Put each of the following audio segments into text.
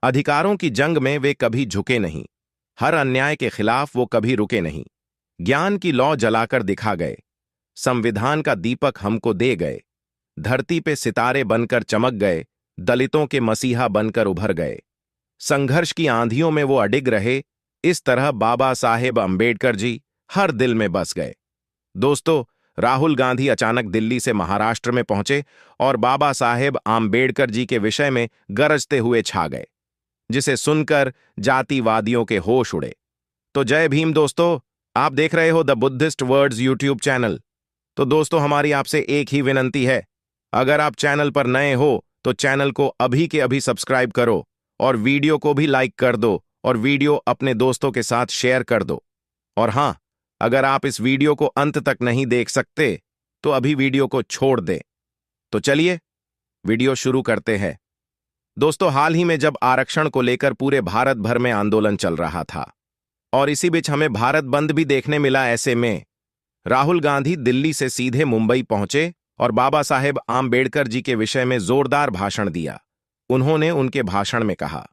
अधिकारों की जंग में वे कभी झुके नहीं। हर अन्याय के खिलाफ वो कभी रुके नहीं। ज्ञान की लौ जलाकर दिखा गए। संविधान का दीपक हमको दे गए। धरती पे सितारे बनकर चमक गए। दलितों के मसीहा बनकर उभर गए। संघर्ष की आंधियों में वो अडिग रहे। इस तरह बाबा साहेब अंबेडकर जी हर दिल में बस गए। दोस्तों, राहुल गांधी अचानक दिल्ली से महाराष्ट्र में पहुंचे और बाबा साहेब आम्बेडकर जी के विषय में गरजते हुए छा गए, जिसे सुनकर जातिवादियों के होश उड़े। तो जय भीम दोस्तों, आप देख रहे हो the Buddhist words YouTube channel. तो दोस्तों, हमारी आपसे एक ही विनंती है, अगर आप चैनल पर नए हो तो चैनल को अभी के अभी सब्सक्राइब करो और वीडियो को भी लाइक कर दो और वीडियो अपने दोस्तों के साथ शेयर कर दो। और हां, अगर आप इस वीडियो को अंत तक नहीं देख सकते तो अभी वीडियो को छोड़ दें। तो चलिए वीडियो शुरू करते हैं। दोस्तों, हाल ही में जब आरक्षण को लेकर पूरे भारत भर में आंदोलन चल रहा था और इसी बीच हमें भारत बंद भी देखने मिला, ऐसे में राहुल गांधी दिल्ली से सीधे मुंबई पहुंचे और बाबा साहेब आम्बेडकर जी के विषय में जोरदार भाषण दिया। उन्होंने उनके भाषण में कहा,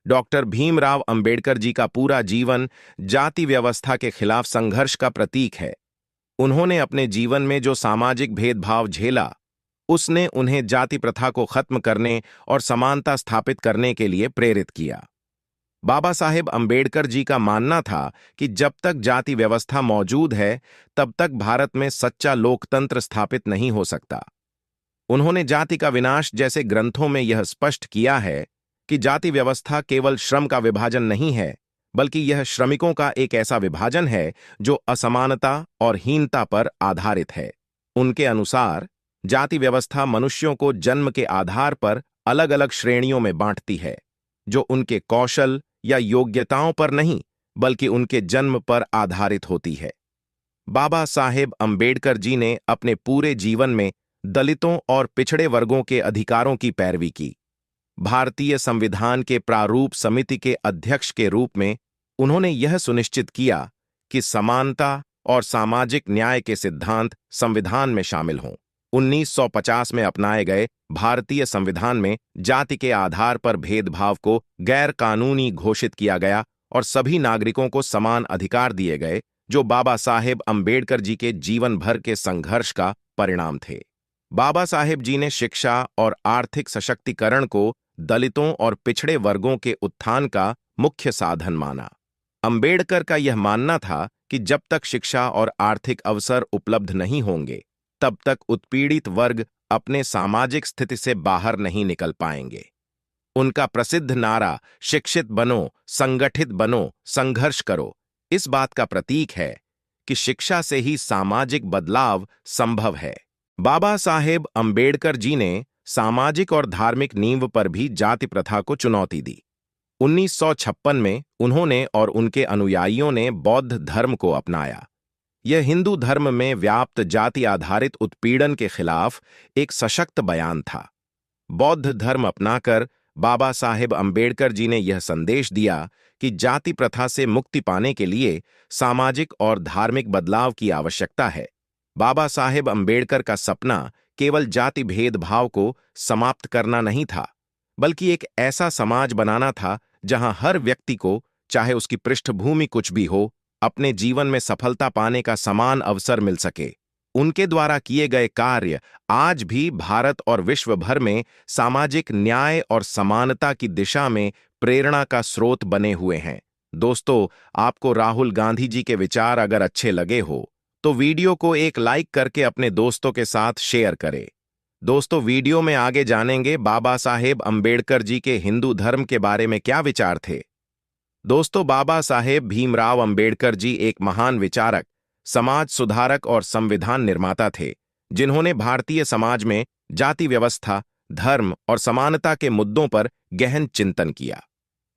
डॉक्टर भीमराव अंबेडकर जी का पूरा जीवन जाति व्यवस्था के खिलाफ संघर्ष का प्रतीक है। उन्होंने अपने जीवन में जो सामाजिक भेदभाव झेला, उसने उन्हें जाति प्रथा को खत्म करने और समानता स्थापित करने के लिए प्रेरित किया। बाबा साहेब अंबेडकर जी का मानना था कि जब तक जाति व्यवस्था मौजूद है, तब तक भारत में सच्चा लोकतंत्र स्थापित नहीं हो सकता। उन्होंने जाति का विनाश जैसे ग्रंथों में यह स्पष्ट किया है कि जाति व्यवस्था केवल श्रम का विभाजन नहीं है, बल्कि यह श्रमिकों का एक ऐसा विभाजन है जो असमानता और हीनता पर आधारित है। उनके अनुसार जाति व्यवस्था मनुष्यों को जन्म के आधार पर अलग अलग श्रेणियों में बांटती है, जो उनके कौशल या योग्यताओं पर नहीं, बल्कि उनके जन्म पर आधारित होती है। बाबा साहेब अंबेडकर जी ने अपने पूरे जीवन में दलितों और पिछड़े वर्गों के अधिकारों की पैरवी की। भारतीय संविधान के प्रारूप समिति के अध्यक्ष के रूप में उन्होंने यह सुनिश्चित किया कि समानता और सामाजिक न्याय के सिद्धांत संविधान में शामिल हों। 1950 में अपनाए गए भारतीय संविधान में जाति के आधार पर भेदभाव को गैर कानूनी घोषित किया गया और सभी नागरिकों को समान अधिकार दिए गए, जो बाबा साहेब अंबेडकर जी के जीवन भर के संघर्ष का परिणाम थे। बाबा साहेब जी ने शिक्षा और आर्थिक सशक्तिकरण को दलितों और पिछड़े वर्गों के उत्थान का मुख्य साधन माना। अंबेडकर का यह मानना था कि जब तक शिक्षा और आर्थिक अवसर उपलब्ध नहीं होंगे, तब तक उत्पीड़ित वर्ग अपने सामाजिक स्थिति से बाहर नहीं निकल पाएंगे। उनका प्रसिद्ध नारा शिक्षित बनो, संगठित बनो, संघर्ष करो, इस बात का प्रतीक है कि शिक्षा से ही सामाजिक बदलाव संभव है। बाबा साहेब अंबेडकर जी ने सामाजिक और धार्मिक नींव पर भी जाति प्रथा को चुनौती दी। 1956 में उन्होंने और उनके अनुयायियों ने बौद्ध धर्म को अपनाया। यह हिंदू धर्म में व्याप्त जाति आधारित उत्पीड़न के खिलाफ एक सशक्त बयान था। बौद्ध धर्म अपनाकर बाबा साहेब अंबेडकर जी ने यह संदेश दिया कि जाति प्रथा से मुक्ति पाने के लिए सामाजिक और धार्मिक बदलाव की आवश्यकता है। बाबा साहेब अंबेडकर का सपना केवल जाति भेदभाव को समाप्त करना नहीं था, बल्कि एक ऐसा समाज बनाना था जहां हर व्यक्ति को, चाहे उसकी पृष्ठभूमि कुछ भी हो, अपने जीवन में सफलता पाने का समान अवसर मिल सके। उनके द्वारा किए गए कार्य आज भी भारत और विश्व भर में सामाजिक न्याय और समानता की दिशा में प्रेरणा का स्रोत बने हुए हैं। दोस्तों, आपको राहुल गांधी जी के विचार अगर अच्छे लगे हो तो वीडियो को एक लाइक करके अपने दोस्तों के साथ शेयर करें। दोस्तों, वीडियो में आगे जानेंगे बाबा साहेब अंबेडकर जी के हिंदू धर्म के बारे में क्या विचार थे। दोस्तों, बाबा साहेब भीमराव अंबेडकर जी एक महान विचारक, समाज सुधारक और संविधान निर्माता थे, जिन्होंने भारतीय समाज में जाति व्यवस्था, धर्म और समानता के मुद्दों पर गहन चिंतन किया।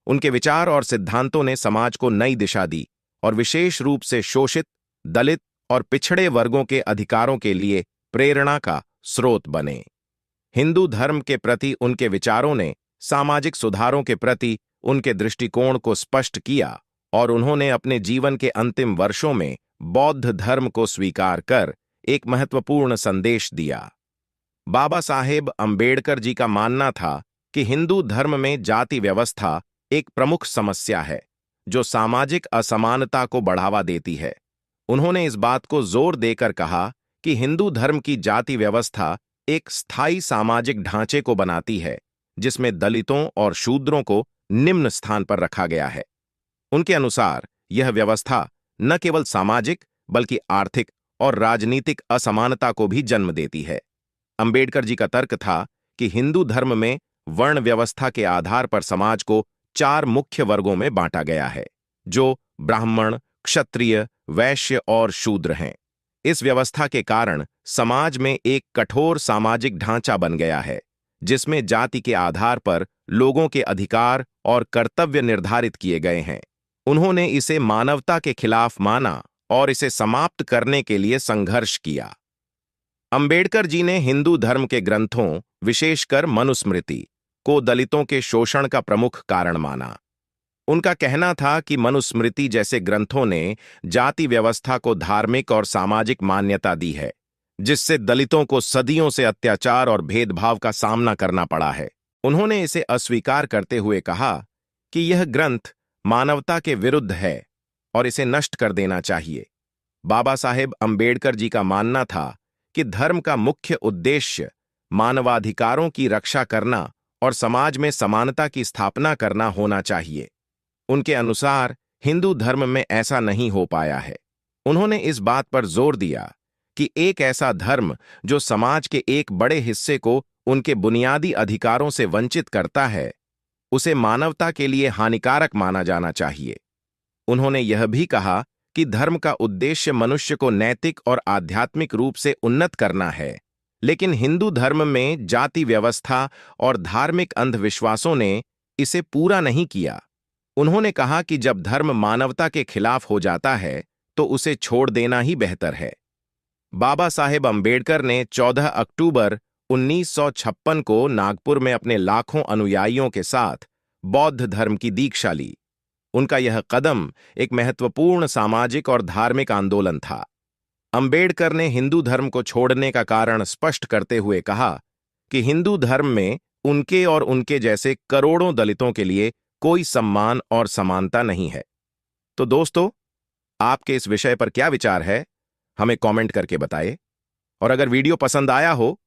उनके विचार और सिद्धांतों ने समाज को नई दिशा दी और विशेष रूप से शोषित, दलित और पिछड़े वर्गों के अधिकारों के लिए प्रेरणा का स्रोत बने। हिंदू धर्म के प्रति उनके विचारों ने सामाजिक सुधारों के प्रति उनके दृष्टिकोण को स्पष्ट किया और उन्होंने अपने जीवन के अंतिम वर्षों में बौद्ध धर्म को स्वीकार कर एक महत्वपूर्ण संदेश दिया। बाबा साहेब अंबेडकर जी का मानना था कि हिंदू धर्म में जाति व्यवस्था एक प्रमुख समस्या है जो सामाजिक असमानता को बढ़ावा देती है। उन्होंने इस बात को जोर देकर कहा कि हिंदू धर्म की जाति व्यवस्था एक स्थायी सामाजिक ढांचे को बनाती है जिसमें दलितों और शूद्रों को निम्न स्थान पर रखा गया है। उनके अनुसार यह व्यवस्था न केवल सामाजिक बल्कि आर्थिक और राजनीतिक असमानता को भी जन्म देती है। अंबेडकर जी का तर्क था कि हिंदू धर्म में वर्ण व्यवस्था के आधार पर समाज को 4 मुख्य वर्गों में बांटा गया है, जो ब्राह्मण, क्षत्रिय, वैश्य और शूद्र हैं। इस व्यवस्था के कारण समाज में एक कठोर सामाजिक ढांचा बन गया है जिसमें जाति के आधार पर लोगों के अधिकार और कर्तव्य निर्धारित किए गए हैं। उन्होंने इसे मानवता के खिलाफ माना और इसे समाप्त करने के लिए संघर्ष किया। अंबेडकर जी ने हिंदू धर्म के ग्रंथों, विशेषकर मनुस्मृति, को दलितों के शोषण का प्रमुख कारण माना। उनका कहना था कि मनुस्मृति जैसे ग्रंथों ने जाति व्यवस्था को धार्मिक और सामाजिक मान्यता दी है, जिससे दलितों को सदियों से अत्याचार और भेदभाव का सामना करना पड़ा है। उन्होंने इसे अस्वीकार करते हुए कहा कि यह ग्रंथ मानवता के विरुद्ध है और इसे नष्ट कर देना चाहिए। बाबा साहेब अंबेडकर जी का मानना था कि धर्म का मुख्य उद्देश्य मानवाधिकारों की रक्षा करना और समाज में समानता की स्थापना करना होना चाहिए। उनके अनुसार हिंदू धर्म में ऐसा नहीं हो पाया है। उन्होंने इस बात पर जोर दिया कि एक ऐसा धर्म जो समाज के एक बड़े हिस्से को उनके बुनियादी अधिकारों से वंचित करता है, उसे मानवता के लिए हानिकारक माना जाना चाहिए। उन्होंने यह भी कहा कि धर्म का उद्देश्य मनुष्य को नैतिक और आध्यात्मिक रूप से उन्नत करना है, लेकिन हिंदू धर्म में जाति व्यवस्था और धार्मिक अंधविश्वासों ने इसे पूरा नहीं किया। उन्होंने कहा कि जब धर्म मानवता के खिलाफ हो जाता है तो उसे छोड़ देना ही बेहतर है। बाबा साहेब अंबेडकर ने 14 अक्टूबर 1956 को नागपुर में अपने लाखों अनुयायियों के साथ बौद्ध धर्म की दीक्षा ली। उनका यह कदम एक महत्वपूर्ण सामाजिक और धार्मिक आंदोलन था। अंबेडकर ने हिंदू धर्म को छोड़ने का कारण स्पष्ट करते हुए कहा कि हिंदू धर्म में उनके और उनके जैसे करोड़ों दलितों के लिए कोई सम्मान और समानता नहीं है। तो दोस्तों, आपके इस विषय पर क्या विचार है, हमें कमेंट करके बताइए। और अगर वीडियो पसंद आया हो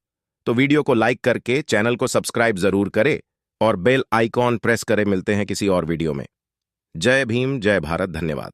तो वीडियो को लाइक करके चैनल को सब्सक्राइब जरूर करें और बेल आइकॉन प्रेस करें। मिलते हैं किसी और वीडियो में। जय भीम, जय भारत, धन्यवाद।